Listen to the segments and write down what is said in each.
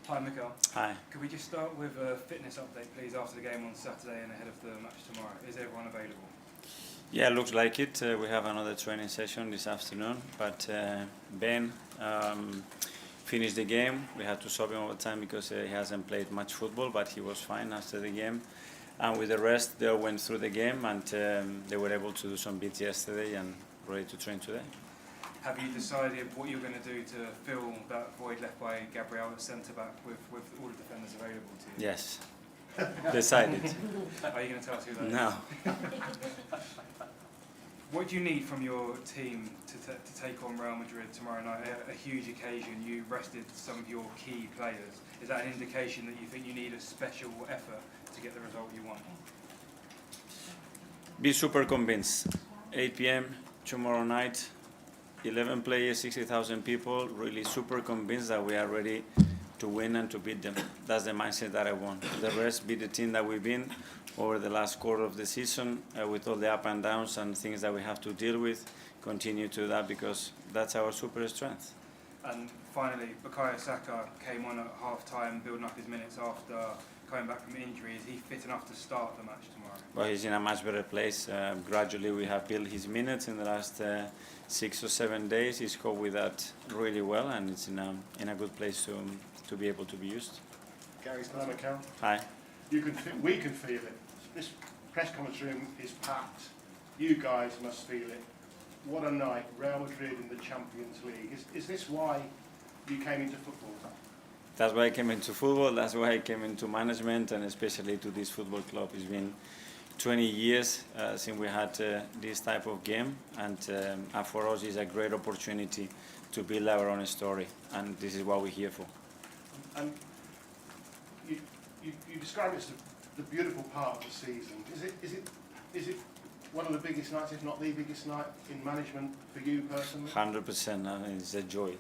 Hi, Mikel. Hi. Could we just start with a fitness update, please, after the game on Saturday and ahead of the match tomorrow? Is everyone available? Yeah, looks like it. We have another training session this afternoon, but Ben finished the game. We had to stop him over time because he hasn't played much football, but he was fine after the game. And with the rest, they all went through the game, and they were able to do some bits yesterday and ready to train today. Have you decided what you're going to do to fill that void left by Gabriel at centre-back with all the defenders available to you? Yes, decided. Are you going to tell us who that is? No. What do you need from your team to take on Real Madrid tomorrow night? A huge occasion. You rested some of your key players. Is that an indication that you think you need a special effort to get the result you want? Be super convinced. 8 p.m. tomorrow night. 11 players, 60,000 people, really super convinced that we are ready to win and to beat them. That's the mindset that I want. The rest be the team that we've been over the last quarter of the season with all the up and downs and things that we have to deal with. Continue to that because that's our super strength. And finally, Bukayo Saka came on at half-time, building up his minutes after coming back from injury. Is he fit enough to start the match tomorrow? Well, he's in a much better place. Gradually, we have built his minutes in the last 6 or 7 days. He's coped with that really well, and it's in a good place to be able to be used. Gary's hello, Mikel. Hi. We can feel it. This press conference room is packed. You guys must feel it. What a night, Real Madrid in the Champions League. Is this why you came into football? That's why I came into football. That's why I came into management, and especially to this football club. It's been 20 years since we had this type of game, and for us it's a great opportunity to build our own story, and this is what we're here for. And you describe it as the beautiful part of the season. Is it one of the biggest nights, if not the biggest night in management for you personally? 100%. I mean, it's a joy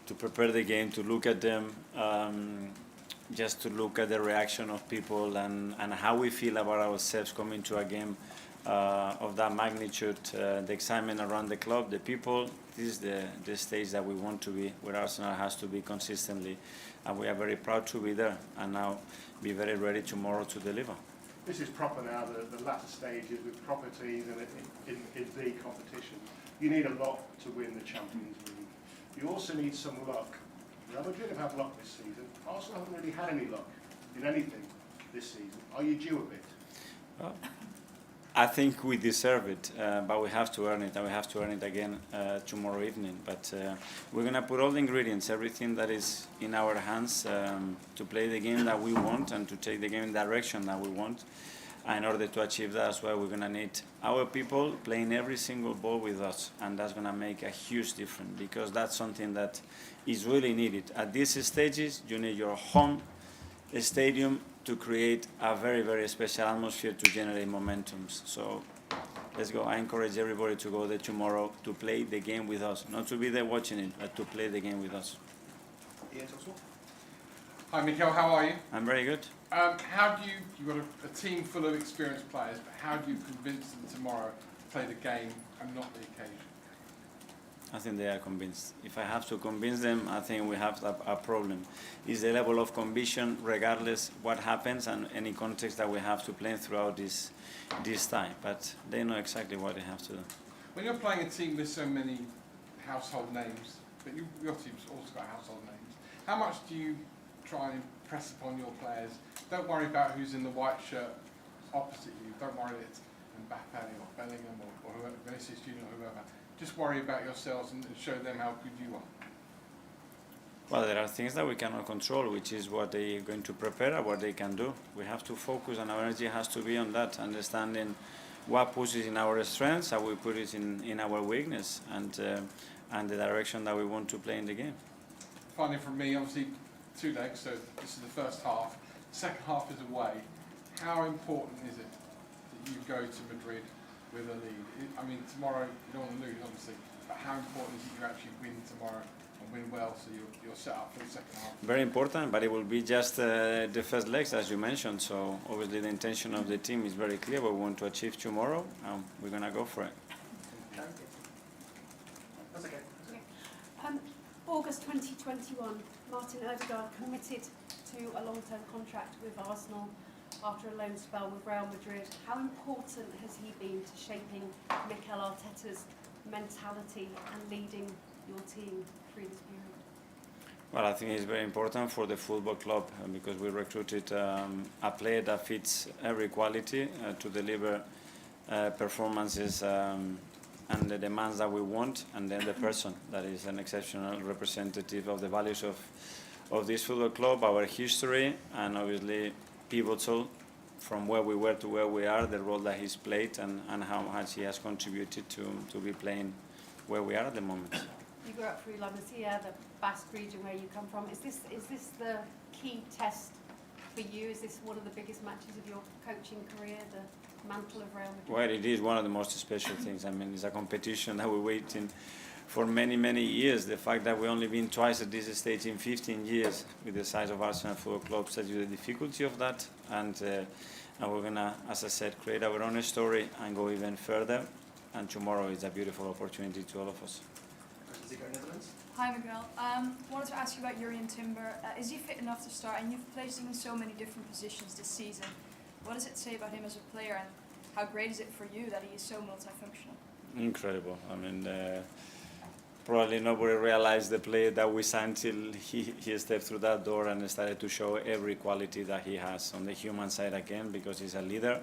to prepare the game, to look at them, just to look at the reaction of people and how we feel about ourselves coming to a game of that magnitude, the excitement around the club, the people. This is the stage that we want to be, where Arsenal has to be consistently, and we are very proud to be there and now be very ready tomorrow to deliver. This is proper now, the latter stages with proper teams and in the competition. You need a lot to win the Champions League. You also need some luck. Real Madrid have had luck this season. Arsenal haven't really had any luck in anything this season. Are you due a bit? I think we deserve it, but we have to earn it, and we have to earn it again tomorrow evening. But we're going to put all the ingredients, everything that is in our hands to play the game that we want and to take the game in the direction that we want. And in order to achieve that, that's why we're going to need our people playing every single ball with us, and that's going to make a huge difference because that's something that is really needed. At these stages, you need your home stadium to create a very, very special atmosphere to generate momentums. So let's go. I encourage everybody to go there tomorrow to play the game with us, not to be there watching it, but to play the game with us. Hi Mikel, how are you? I'm very good. How do you've got a team full of experienced players, but how do you convince them tomorrow to play the game and not the occasion? I think they are convinced. If I have to convince them, I think we have a problem. It's the level of conviction, regardless what happens and any context that we have to play throughout this time. But they know exactly what they have to do. When you're playing a team with so many household names, but your team's also got household names, how much do you try and impress upon your players? Don't worry about who's in the white shirt opposite you. Don't worry that it's Mbappe or Bellingham or whoever, Vinicius Junior or whoever. Just worry about yourselves and show them how good you are. Well, there are things that we cannot control, which is what they are going to prepare and what they can do. We have to focus, and our energy has to be on that, understanding what pushes in our strengths, how we put it in our weakness, and the direction that we want to play in the game. Finally, from me, obviously 2 legs, so this is the first half. The second half is away. How important is it that you go to Madrid with a lead? I mean, tomorrow you don't want to lose, obviously, but how important is it you actually win tomorrow and win well so you're set up for the second half? Very important, but it will be just the first legs, as you mentioned. So obviously the intention of the team is very clear. What we want to achieve tomorrow, we're going to go for it. That's okay. August 2021, Martin Odegaard committed to a long-term contract with Arsenal after a loan spell with Real Madrid. How important has he been to shaping Mikel Arteta's mentality and leading your team through this period? Well, I think it's very important for the football club because we recruited a player that fits every quality to deliver performances and the demands that we want, and then the person that is an exceptional representative of the values of this football club, our history, and obviously pivotal from where we were to where we are, the role that he's played and how much he has contributed to be playing where we are at the moment. You grew up through La Masia, the Basque region where you come from. Is this the key test for you? Is this one of the biggest matches of your coaching career, the mantle of Real Madrid? Well, it is one of the most special things. I mean, it's a competition that we're waiting for many, many years. The fact that we've only been twice at this stage in 15 years with the size of Arsenal Football Club tells you the difficulty of that. And we're going to, as I said, create our own story and go even further. And tomorrow is a beautiful opportunity to all of us. Hi Miguel, wanted to ask you about Jurrien Timber. Is he fit enough to start? And you've placed him in so many different positions this season. What does it say about him as a player, and how great is it for you that he is so multifunctional? Incredible. I mean, probably nobody realized the player that we signed till he stepped through that door and started to show every quality that he has on the human side again, because he's a leader.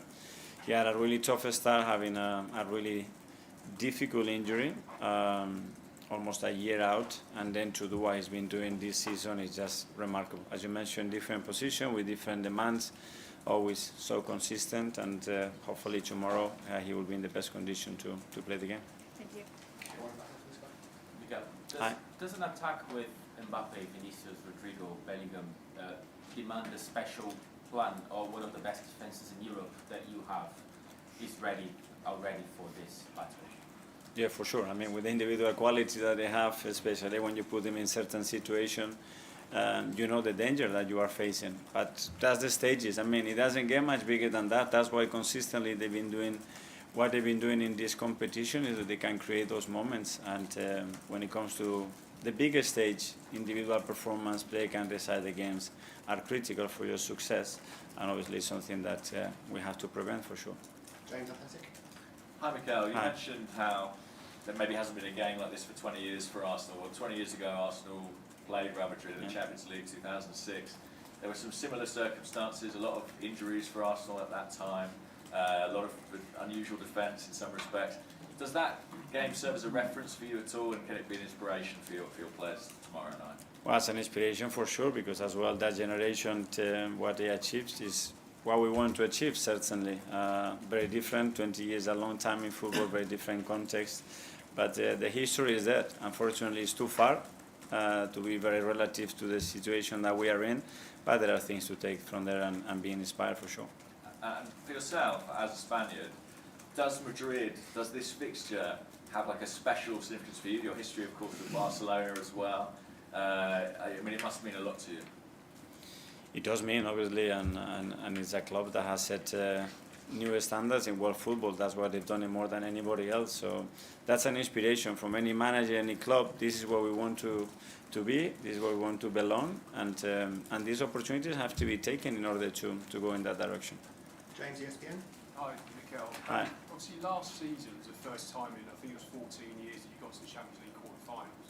He had a really tough start, having a really difficult injury, almost a year out, and then to do what he's been doing this season is just remarkable. As you mentioned, different position with different demands, always so consistent, and hopefully tomorrow he will be in the best condition to play the game. Thank you. Miguel, does an attack with Mbappe, Vinicius, Rodrigo, Bellingham demand a special plan, or one of the best defences in Europe that you have is already for this battle? Yeah, for sure. I mean, with the individual quality that they have, especially when you put them in certain situations, you know the danger that you are facing. But that's the stages. I mean, it doesn't get much bigger than that. That's why consistently they've been doing what they've been doing in this competition, is that they can create those moments. And when it comes to the bigger stage, individual performance, play can decide the games, are critical for your success, and obviously something that we have to prevent for sure. James Athletic. Hi Mikel, you Hi. mentioned how there maybe hasn't been a game like this for 20 years for Arsenal. Well, 20 years ago Arsenal played Real Madrid in the Champions League 2006. There were some similar circumstances, a lot of injuries for Arsenal at that time, a lot of unusual defence in some respects. Does that game serve as a reference for you at all, and can it be an inspiration for your players tomorrow night? Well, it's an inspiration for sure, because as well that generation, what they achieved is what we want to achieve, certainly. Very different, 20 years, a long time in football, very different context. But the history is that, unfortunately, it's too far to be very relative to the situation that we are in, but there are things to take from there and be inspired for sure. And for yourself, as a Spaniard, does this fixture have like a special significance for you? Your history, of course, with Barcelona as well. I mean, it must mean a lot to you. It does mean, obviously, and it's a club that has set new standards in world football. That's what they've done it more than anybody else. So that's an inspiration from any manager, any club. This is where we want to be. This is where we want to belong. And these opportunities have to be taken in order to go in that direction. James, ESPN. Hi, Mikel. Hi. Obviously, last season was the first time in, I think it was 14 years, that you got to the Champions League quarter-finals.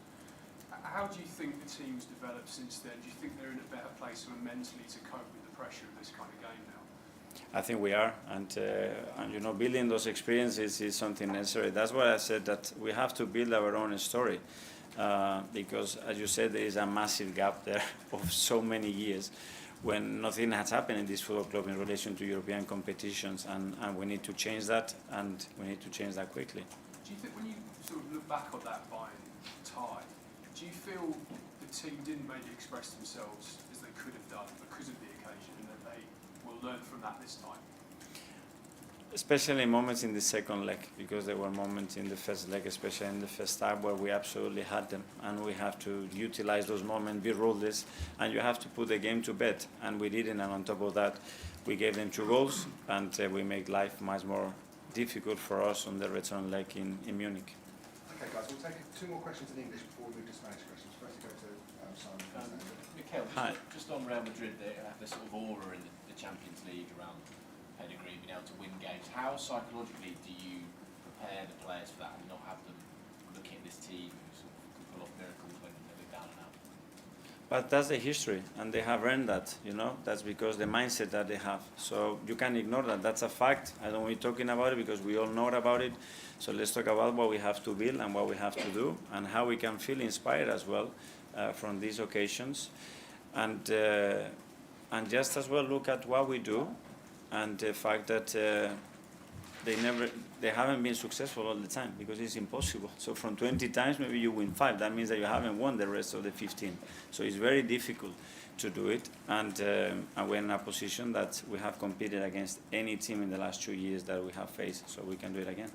How do you think the team's developed since then? Do you think they're in a better place mentally to cope with the pressure of this kind of game now? I think we are, and you know, building those experiences is something necessary. That's why I said that we have to build our own story, because, as you said, there is a massive gap there of so many years when nothing has happened in this football club in relation to European competitions, and we need to change that, and we need to change that quickly. Do you think, when you sort of look back on that Bayern tie, do you feel the team didn't maybe express themselves as they could have done because of the occasion, and that they will learn from that this time? Especially moments in the second leg, because there were moments in the first leg, especially in the first half, where we absolutely had them, and we have to utilize those moments, be ruthless, and you have to put the game to bed, and we didn't. And on top of that, we gave them 2 goals, and we make life much more difficult for us on the return leg in Munich. Okay, guys, we'll take 2 more questions in English before we move to Spanish questions. First, go Mikel, Hi. Just on Real Madrid, they have this sort of aura in the Champions League around pedigree, being able to win games. How psychologically do you prepare the players for that and not have them looking at this team who sort of can pull off miracles when they're down and out? But that's the history, and they have earned that, you know. That's because the mindset that they have. So you can't ignore that. That's a fact. I don't want you talking about it because we all know about it. So let's talk about what we have to build and what we have to do, and how we can feel inspired as well from these occasions, and just as well look at what we do, and the fact that they haven't been successful all the time, because it's impossible. So from 20 times, maybe you win 5. That means that you haven't won the rest of the 15. So it's very difficult to do it, and we're in a position that we have competed against any team in the last 2 years that we have faced, so we can do it again.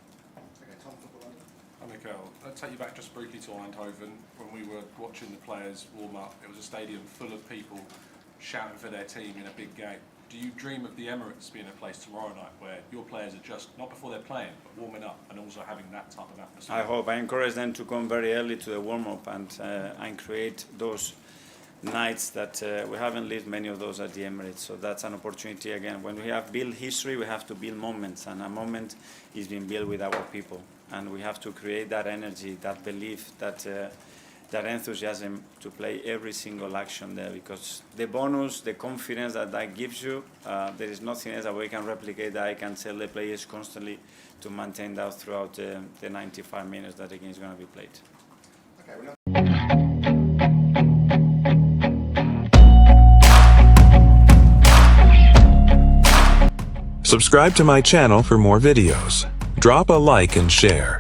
Hi Mikel, I'll take you back just briefly to Eindhoven. When we were watching the players warm up, it was a stadium full of people shouting for their team in a big game. Do you dream of the Emirates being a place tomorrow night where your players are just, not before they're playing, but warming up and also having that type of atmosphere? I hope. I encourage them to come very early to the warm-up and create those nights that we haven't lived many of those at the Emirates. So that's an opportunity again. When we have built history, we have to build moments, and a moment is being built with our people. And we have to create that energy, that belief, that enthusiasm to play every single action there, because the bonus, the confidence that gives you, there is nothing else that we can replicate, that I can tell the players constantly to maintain that throughout the 95 minutes that the game is going to be played. Subscribe to my channel for more videos. Drop a like and share.